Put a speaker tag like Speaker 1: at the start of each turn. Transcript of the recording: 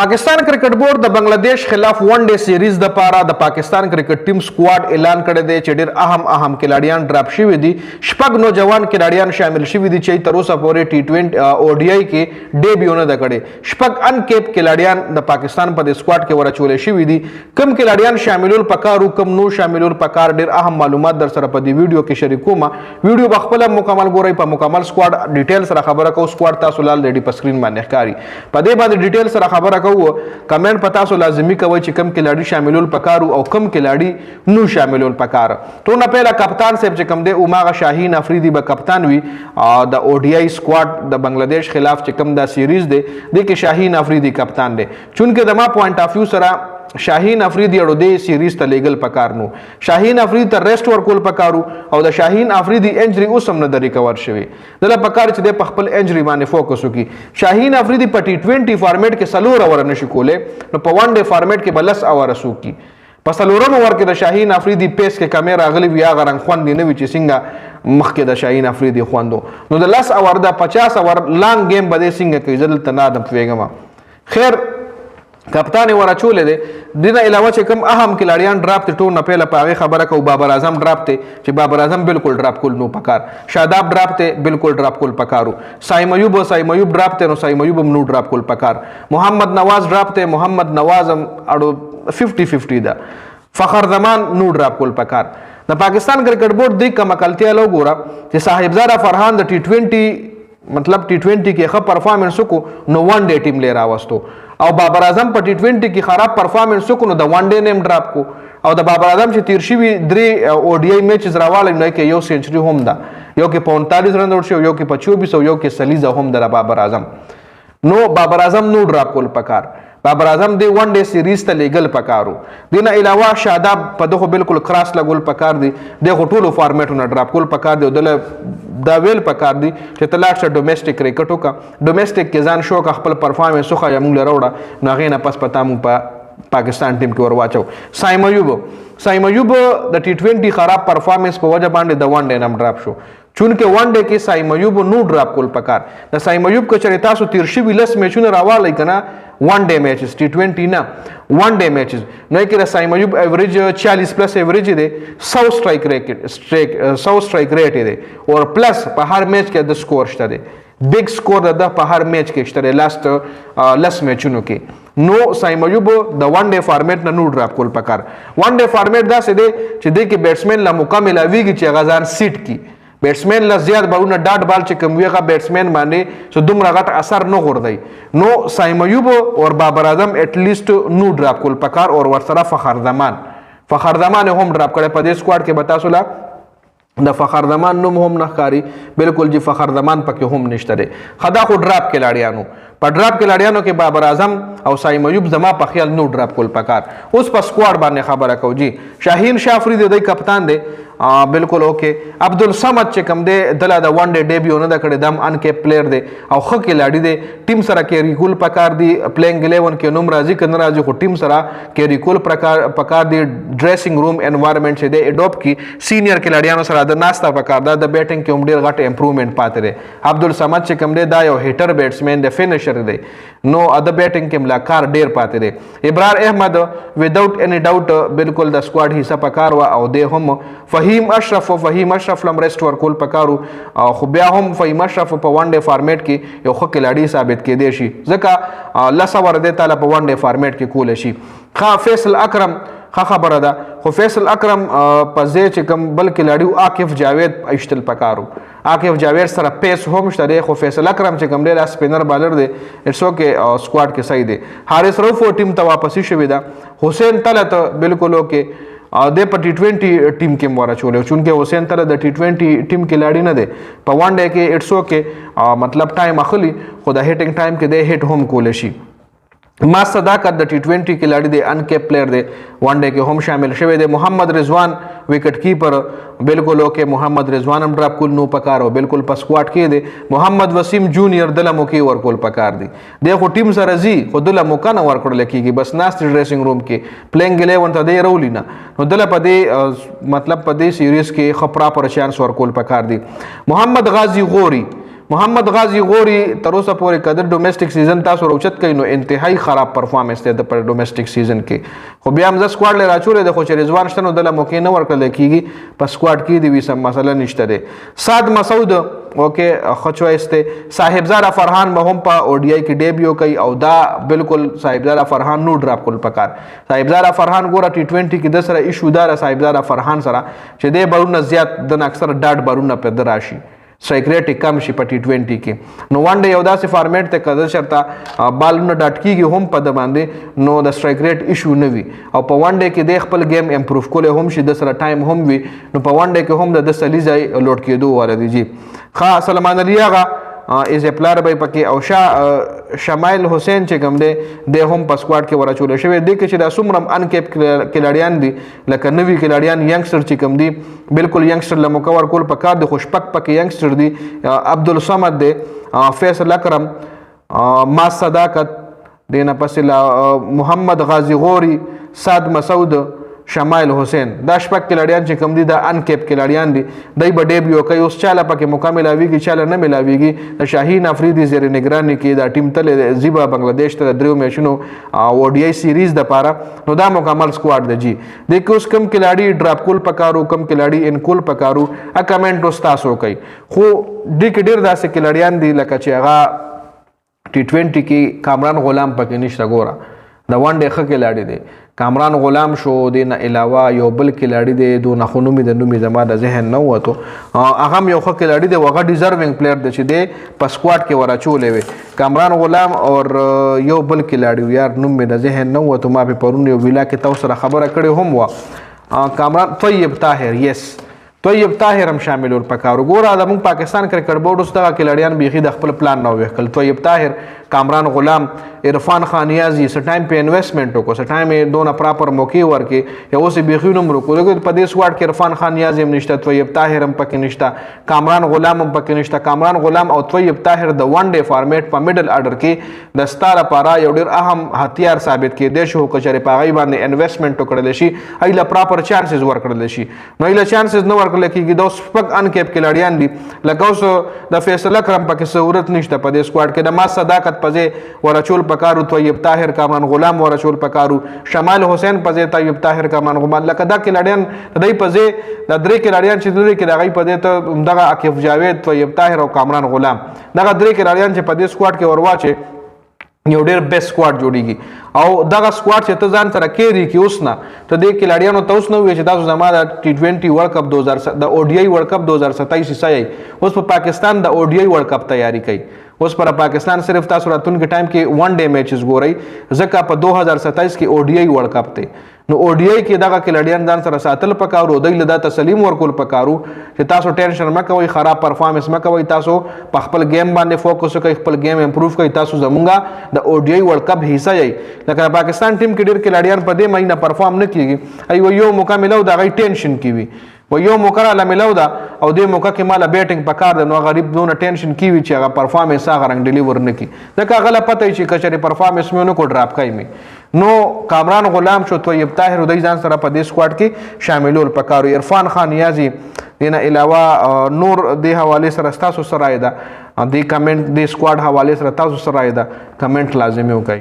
Speaker 1: Pakistan cricket board د बंगलादेश खिलाफ one day series د पारा د Pakistan cricket team squad اعلان کړی دی چې ډېر اهم کھلاڑیان ډراپ شوي دي شپږ نوجوان کھلاڑیان شامل شوي دي چې تر اوسه پورې ټي 20 او ډي آی کې ډیبیو نه ده کړی شپږ ان کیپ کھلاڑیان د پاکستان په سکواډ کې ورچول شوي دي کم کھلاڑیان شاملول پکارو کم نو شاملول پکار ډېر اهم معلومات در سره په دې ویډیو کې شریکوم ویډیو بخپله مکمل ګورئ په مکمل سکواډ ډیټیل سره خبره کو سکواډ تاسو لال لري په سکرین باندې ښکاري په دې باندې ډیټیل سره خبره کو کمنټ پتا سو لازمی کوي چې کم کھلاڑی شاملول پکارو او کم کھلاڑی نو شاملول پکار تو نه پهلا کپتان صاحب چې کم دی عمر شاهین افریدی به کپتان وي د او ډی آی سکواډ د بنگلاديش خلاف چې کم دا سیریز دی د کې شاهین افریدی کپتان دی چونکه د ما پوینټ اف ویو سره شاهین افریدی اړو دی سیریز ته لیګل پکار نو شاهین افریدی ته ریسټ ورکول پکارو او د شاهین افریدی انجری اوس هم نه د ریکور شوی دله پکار چې د خپل انجری باندې فوکس وکي شاهین افریدی په ټي 20 فارمیټ کې سلور اور نشي کوله نو په ون ډے فارمیټ کې بلس اور سوکي په سلورم اور کې د شاهین افریدی پیس کې کیمرا غلی ویا غرنګ خوان دی نه وی چې څنګه مخکې د شاهین افریدی خواندو نو د لس اور د 50 اور لانګ گیم بده څنګه کوي زل تنادم پیګما خیر کپتان ورچولې دي دنه علاوه چې کوم اهم کھلاڑیان ډراپ ته ټول نه پهله پاغه خبره کو بابر اعظم ډراپ ته چې بابر اعظم بالکل ډراپ کول نو پکار شاداب ډراپ ته بالکل ډراپ کول پکارو سایم ایوب ډراپ ته نو سایم ایوب نو ډراپ کول پکار محمد نواز ډراپ ته محمد نواز اړو 50-50 دا فخر زمان نو ډراپ کول پکار د پاکستان کرکټ بورډ د کمکلتیا لو ګورا چې صاحبزاده فرحان د ټي 20 مطلب ټي 20 کې ښه پرفارمنس کو نو ون ډے ټیم لري راوستو او بابر اعظم په ټي 20 کې خراب پرفارمنس کو نو د ون ډے نیم ډراپ کو او د بابر اعظم چې تیر شوی درې او ډي آی میچز راواله نه کې یو سنچري هم ده یو کې 45 رن ورشو یو کې 24 او یو کې سلیزه هم ده بابر اعظم نو بابر اعظم نو ډراپ کول پکار بابر اعظم دی ون ډے سیریز ته لیګل پکارو دینه علاوه شاداب په دغه بالکل کراس لګول پکار دی دغه ټولو فارمیټونه ډراپ کول پکار دی دله دا ویل پکار دی چې تلاښ ډومېسټک کرکټ وکا ډومېسټک کې ځان شو خپل پرفارمنس خو یا موږ لروړه نو غینه پس پتا مو په پاکستان ټیم کې ورواچو سایم ایوب د ټي 20 خراب پرفارمنس په وجه باندې د ون ډے نم ډراپ شو چونکه ون ډے کې سایم ایوب نو ډراپ کول پکار د سایم ایوب کو چرته تاسو تیر شي ویلس میچونه راوالی کنه ون ډے میچز ټي 20 نه ون ډے میچز نه کې د سایم ایوب ایوریج 40 پلس ایوریج دی 100 سټرایک ریټ دی او پلس په هر میچ کې د سکور شته دی بیگ سکور د په هر میچ کې شته لاست لس میچونو کې نو سایم ایوب د ون ډے فارمیټ نه نو ډراپ کول پکار ون ډے فارمیټ دا څه دی چې د کې بیټسمن لا مکمل اویږي چې غزان سیټ کی بیټسمن لا زیات بالونه ډاټ بال چې کوم ویغه بیټسمن باندې سو دومره غټ اثر نه غوردی نو سایم ایوب او بابر اعظم اټ لیست نو ډراپ کول پکار او ورسره فخر زمان هم ډراپ کړي په دې سکواډ کې بتا سولا د فخر زمان نوم هم نخکاری بالکل جی فخر زمان پکې هم نشته دی خدا خو ډراپ کھلاڑیانو په ډراپ کھلاڑیانو کې بابر اعظم او سایم ایوب زما په خیال نو ډراپ کول پکار اوس په سکواډ باندې خبره کو جی شاهین شافری د کپتان دی بالکل اوکې عبدالصمد چې کم دی دله د ون ډے ډیبیو نه د کړی دم ان کیپ پلیئر دی او ښه کھلاړي دی ټیم سره کیری کول پکار دی پلینګ 11 کې نوم راځي کنه راځي خو ټیم سره کیری کول پکار دی ډریسینګ روم انوایرنمنت چې دی اډاپټ کی سینیئر کھلاړیانو سره د ناستا پکار دا د بیټینګ کې هم ډیر غټ امپروومنت پاتې دی عبدالصمد چې کم دی دا یو هیټر بیټسمن دی فینیشر دی نو د بیټینګ کې ملاکار ډیر پاتې دی ابرار احمد وداوت اني ډاوټ بالکل د سکواډ حصہ پکار وا او د هم فهیم اشرف لم ریسټ ورکول پکارو خو بیا هم فهیم اشرف په ون ډے فارمیټ کې یو ښه کھلاڑي ثابت کېدی شي ځکه لسه ور دی تعالی په ون ډے فارمیټ کې کول شي فیصل اکرم خبره ده خو فیصل اکرم په ځای چې کوم بل کھلاڑي عاقف جاوید اشتل پکارو عاقف جاوید سره پیس هم شته خو فیصل اکرم چې کوم ډیر سپینر بالر دی اټس اوکے سکواډ کې صحیح دی حارث روف ټیم ته واپسی شوی دا حسین طلعت بالکل اوکے د په ټي 20 ټیم کې مورا چولې چونکه حسین طلعت د ټي 20 ټیم کھلاڑي نه دی په ون ډے کې اټس اوکے مطلب ټایم اخلي خو د هیټینګ ټایم کې د هیټ هم کول شي ما صداقت د ټي 20 کھلاڑی دی ان کیپ پلیئر دی ون ډے کې هم شامل شوی دی محمد رضوان وکټ کیپر بالکل اوکے محمد رضوان هم ډراپ کول نو پکار او بالکل په سکواډ کې دی محمد وسیم جونیئر دله موکي ورکول پکار دی د خو ټیم سره زی خو دله موکا نه ورکړل کیږي بس ناست ډریسینګ روم کې پلینګ 11 ته دی رولي نه نو دله په دې مطلب په دې سیریز کې خپرا پر چانس ورکول پکار دی محمد غازی غوري محمد غازی غوري تر اوسه پورې کده ډومېسټک سیزن تاسو روچت کین نو انتهایی خراب پرفارمنس دی د پر ډومېسټک سیزن کې خو بیا هم ز سکواډ له راچولې د خو چې رضوان شته نو د موقع نه ورکړل کیږي په سکواډ کې دی وسم مسله نشته دی سعد مسعود اوکې خچويس ته صاحبزاده فرحان به هم په او ډي آی کې ډیبیو کوي او دا بالکل صاحبزاده فرحان نو ډراپ کول پکار صاحبزاده فرحان ګوره ټي 20 کې د سره ایشو دار صاحبزاده فرحان سره چې د بارونه زیات د اکثر ډاټ بارونه په دراشي سټرایک ریټ کم شي په ټي 20 کې نو ون ډے یو داسې فارمیټ ته کده شرطه بالونه ډاټ کیږي هم په د باندې نو د سټرایک ریټ ایشو نه وي او په ون ډے کې د خپل گیم امپروف کول هم شي د سره ټایم هم وي نو په ون ډے کې هم د سلیزای لوډ کېدو ور دي خا سلمان علی آغا از پلار به پکې او شمایل حسین چې کوم دی د هم په سکواډ کې ورچول شوی دی چې د سومرم ان کیپ کلاډیان دي لکه نوی کلاډیان ینګستر چې کوم دی بالکل ینګستر لمکور کول په کار د خوشپک پکې ینګستر دی عبدالصمد دی فیصل اکرم ما صداقت دینا پسې محمد غازی غوري سعد مسعود شمایل حسین دا شپږ کلاډیان چې کوم دي دا ان کیپ کلاډیان دي دای په ډیبیو کوي اوس چاله پکې مکمل اویږي چاله نه ملاویږي د شاهین افریدي زیر نگرانی کې دا ټیم تل زیبا بنگلاديش ته دریو میچونو او ډي آی سیریز د پاره نو دا مکمل سکواډ دی جی د کوس کم کلاډي ډراپ کول پکارو کم کلاډي ان کول پکارو ا کمنټ واستاسو کوي خو د کې ډیر داسې کلاډیان دي لکه چې هغه ټي 20 کې کامران غلام پکې نشته ګوره د ون ډے خه کلاډي دی کامران غلام شو دین علاوه یو بل کلاډي دی دو نخونومي د نومي زما د ذهن نه وته هغه یو خه کلاډي دی وغه ډیزروینګ پلیئر دی چې دی په سکواډ کې ورچولې وي کامران غلام او یو بل کلاډي یار نوم می د ذهن نه وته ما په پرون یو ویلا کې تاسو سره خبره کړې هم وا کامران طیب طاهر یس طیب طاهر هم شامل ور پکارو ګوره د موږ پاکستان کرکټ بورډ اوس دغه کلاډیان بيخي د خپل پلان نه وکړل طیب طاهر کامران غلام عرفان خان نیازی سټایم په انویسټمنټ کو سټایم دونه پراپر موقع ورکې یو سی بيخي نوم ورکول په دې سکواډ کې عرفان خان نیازی هم نشته طیب طاهر هم پکې نشته کامران غلام هم پکې نشته کامران غلام او طیب طاهر د ون ډے فارمیټ په میډل اډر کې د ستاره لپاره یو ډیر اهم هتیار ثابت کې دی شو کچره پاغي باندې انویسټمنټ وکړل شي ایله پراپر چانسز ورکړل شي نو ایله چانسز نه ورکړل کېږي د سپک ان کیپ کلاډیان دي لکه اوس د فیصل اکرم پکې صورت نشته په دې سکواډ کې د ما صداقت پځه ورچول پکارو طیب طاهر کامران غلام ورچول پکارو شمال حسین پځه طیب طاهر کامران غلام لکه دا کلاډیان دای پځه د درې کلاډیان چې درې کې دغه پځه ته دغه عکیف جاوید طیب طاهر او کامران غلام دغه درې کلاډیان چې په دې سکواډ کې ورواچه یو ډیر بیسټ سکواډ جوړیږي او دغه سکواډ چې ته ځان سره کېری کې اوس نه ته د کلاډیانو ته اوس نو وی چې تاسو زما د ټي 20 ورلد کپ 2000 د او ډي آی ورلد کپ 2027 سای اوس په پاکستان د او ډي آی ورلد کپ تیاری کوي اوس پر پاکستان صرف تاسو راتلونکي ټایم کې ون ډے میچز ګورئ ځکه په 2027 کې او ډي آی ورلد کپ ته نو او ډي آی کې دغه کلاډیان ځان سره ساتل پکارو دوی له د تسلیم ورکول پکارو چې تاسو ټینشن مکه وي خراب پرفارمنس مکه وي تاسو په خپل گیم باندې فوکس وکړئ خپل گیم امپروف کړئ تاسو زمونږه د او ډي آی ورلد کپ حصہ یې لکه پاکستان ټیم کې ډیر کلاډیان په دې مهینه پرفارم نه کیږي ایو یو مکمل او دغه ټینشن کی وي و یو موقع را ملو دا او دې موقع کې مال بیټینګ پکار ده نو غریب دونه ټینشن کی وی چې هغه پرفارمنس هغه رنګ ډیلیور نکي ځکه غل پته چې کچري پرفارمنس مې نو کو ډراپ کای می نو کامران غلام شو طیب طاهر د ځان سره په دې سکواډ کې شاملول پکارو عرفان خان نیازی دینه علاوه نور د حواله سره تاسو سره ایدا د کمنټ د سکواډ حواله سره تاسو سره ایدا کمنټ لازمي وکړئ